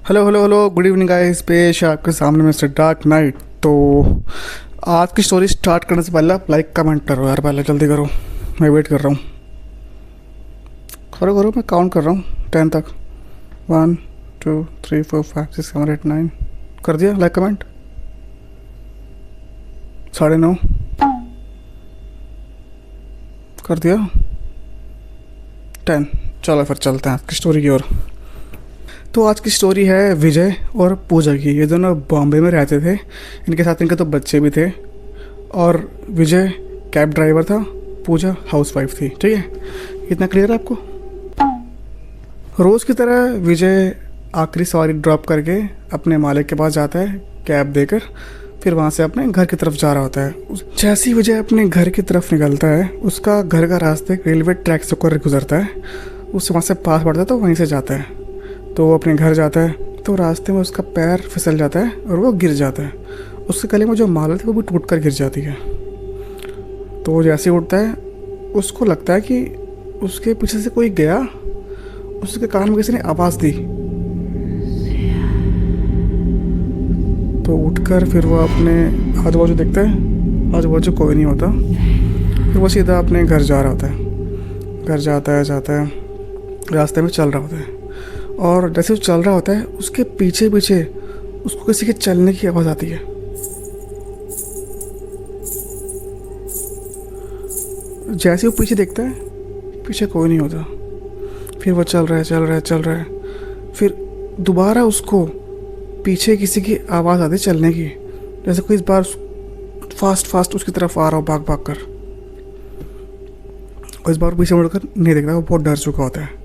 Hello hello hello, good evening guys. पेश है आपके सामने मिस्टर डार्क नाइट। तो आज की स्टोरी स्टार्ट करने से पहले आप लाइक कमेंट करो यार, पहले जल्दी करो, मैं वेट कर रहा हूँ। करो करो, मैं काउंट कर रहा हूँ 10 तक। 1 2 3 4 5 6 7 8 9। कर दिया लाइक कमेंट? 9:30 कर दिया। 10। चलो फिर चलते हैं आपकी स्टोरी की ओर। तो आज की स्टोरी है विजय और पूजा की। ये दोनों बॉम्बे में रहते थे। इनके साथ इनके तो बच्चे भी थे। और विजय कैब ड्राइवर था, पूजा हाउसवाइफ थी। ठीक है, इतना क्लियर है आपको? रोज़ की तरह विजय आखिरी सवारी ड्रॉप करके अपने मालिक के पास जाता है कैब देकर। फिर वहाँ से अपने घर की तरफ जा रहा होता है। जैसे ही विजय अपने घर की तरफ निकलता है, उसका घर का रास्ता एक रेलवे ट्रैक से होकर गुजरता है। उससे वहाँ से पास पड़ता है तो वहीं से जाता है। तो वो अपने घर जाता है तो रास्ते में उसका पैर फिसल जाता है और वो गिर जाता है। उसके गले में जो माला थी वो भी टूट कर गिर जाती है। तो वो जैसे ही उठता है, उसको लगता है कि उसके पीछे से कोई गया। उसके कान में किसी ने आवाज़ दी। तो उठकर फिर वो अपने आजू बाजू देखता है, आजू बाजू कोई नहीं होता। फिर वो सीधा अपने घर जा रहा होता है। घर जाता है रास्ते में चल रहा होता है। और जैसे वो चल रहा होता है, उसके पीछे पीछे उसको किसी के चलने की आवाज़ आती है। जैसे वो पीछे देखता है, पीछे कोई नहीं होता। फिर वो चल रहा है। फिर दोबारा उसको पीछे किसी की आवाज़ आती है चलने की, जैसे कोई इस बार फास्ट उसकी तरफ आ रहा हो भाग कर। और इस बार पीछे मुड़कर नहीं देखता, वो बहुत डर चुका होता है।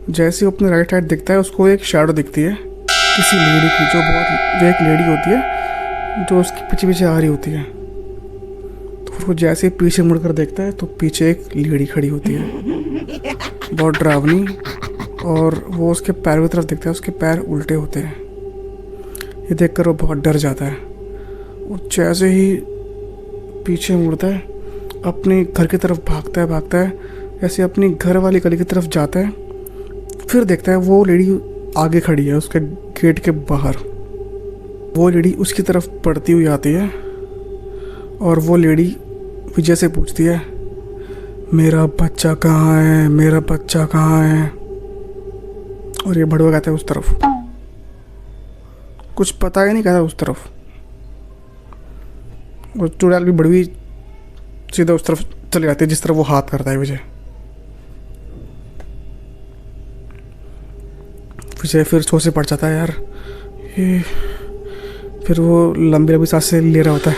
जैसे वो अपने राइट साइड दिखता है, उसको एक शैडो दिखती है किसी लेडी की, जो एक लेडी होती है जो उसके पीछे पीछे आ रही होती है। तो फिर वो जैसे ही पीछे मुड़कर देखता है तो पीछे एक लेडी खड़ी होती है, बहुत डरावनी। और वो उसके पैर की तरफ देखता है, उसके पैर उल्टे होते हैं। ये देखकर वो बहुत डर जाता है। और जैसे ही पीछे मुड़ता है, अपने घर की तरफ भागता है। जैसे अपनी घर वाली गली की तरफ जाता है, फिर देखता है वो लेडी आगे खड़ी है उसके गेट के बाहर। वो लेडी उसकी तरफ बढ़ती हुई आती है और वो लेडी विजय से पूछती है, मेरा बच्चा कहाँ है, मेरा बच्चा कहाँ है? और ये भड़वा कहता है उस तरफ। कुछ पता ही नहीं कहता उस तरफ। और चुड़ैल भी बड़वी सीधा उस तरफ चली जाती है जिस तरफ वो हाथ करता है विजय। विजय फिर सोच से पड़ जाता है यार ये। फिर वो लंबी लंबी सांसें ले रहा होता है।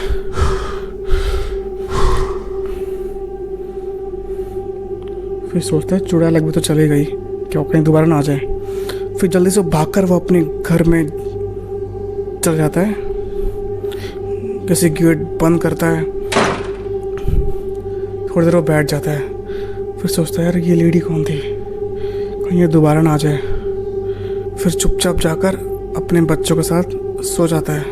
फिर सोचता है चुड़ैल लग भी तो चली गई, क्या कहीं दोबारा ना आ जाए। फिर जल्दी से भागकर वो अपने घर में चल जाता है। जैसे गेट बंद करता है, थोड़ी देर वो बैठ जाता है। फिर सोचता है यार ये लेडी कौन थी, कहीं ये दोबारा ना आ जाए। फिर चुपचाप जाकर अपने बच्चों के साथ सो जाता है।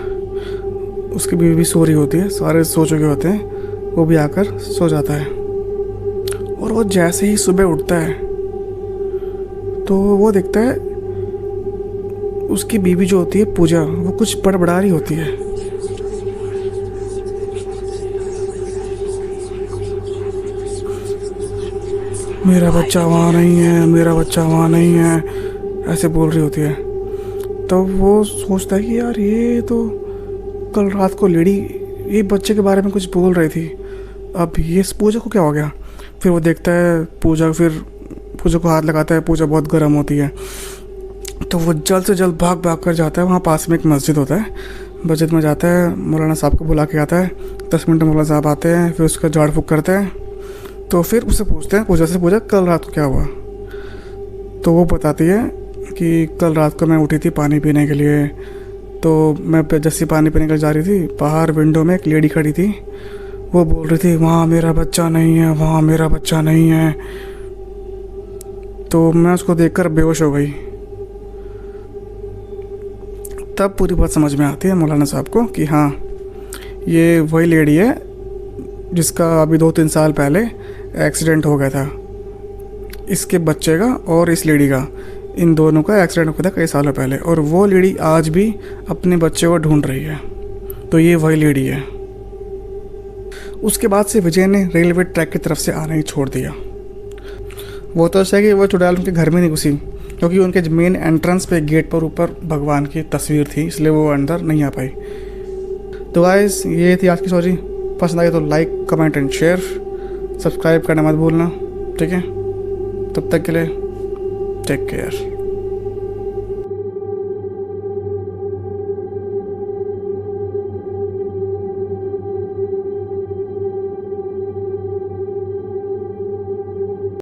उसकी बीवी भी सो रही होती है, सारे सो चुके होते हैं, वो भी आकर सो जाता है। और वो जैसे ही सुबह उठता है तो वो देखता है उसकी बीवी जो होती है पूजा, वो कुछ बड़बड़ा रही होती है। मेरा बच्चा वहाँ नहीं है, मेरा बच्चा वहाँ नहीं है, ऐसे बोल रही होती है। तो वो सोचता है कि यार ये तो कल रात को लेडी ये बच्चे के बारे में कुछ बोल रही थी, अब ये पूजा को क्या हो गया? फिर वो देखता है फिर पूजा को हाथ लगाता है। पूजा बहुत गर्म होती है, तो वो जल्द से जल्द भाग कर जाता है। वहाँ पास में एक मस्जिद होता है, मस्जिद में जाता है, मौलाना साहब को बुला के आता है। 10 मिनट में मौलाना साहब आते हैं, फिर उसका झाड़ फूँक करते हैं। तो फिर उससे पूछते हैं पूजा से, कल रात को क्या हुआ? तो वो बताती है कि कल रात को मैं उठी थी पानी पीने के लिए। तो मैं जैसे पानी पीने के लिए जा रही थी, बाहर विंडो में एक लेडी खड़ी थी, वो बोल रही थी वहाँ मेरा बच्चा नहीं है, वहाँ मेरा बच्चा नहीं है। तो मैं उसको देखकर बेहोश हो गई। तब पूरी बात समझ में आती है मौलाना साहब को कि हाँ ये वही लेडी है जिसका अभी 2-3 साल पहले एक्सीडेंट हो गया था, इसके बच्चे का और इस लेडी का। इन दोनों का एक्सीडेंट हुआ था कई सालों पहले, और वो लेडी आज भी अपने बच्चे को ढूंढ रही है। तो ये वही लेडी है। उसके बाद से विजय ने रेलवे ट्रैक की तरफ से आना ही छोड़ दिया। वो तो ऐसा है कि वो चुड़ैल उनके घर में नहीं घुसी, क्योंकि उनके मेन एंट्रेंस पे गेट पर ऊपर भगवान की तस्वीर थी, इसलिए वो अंदर नहीं आ पाई। तो गाइस ये थी आज की स्टोरी। पसंद आई तो like comment and share, subscribe करना मत भूलना, ठीक है। तब तक के लिए टेक केयर।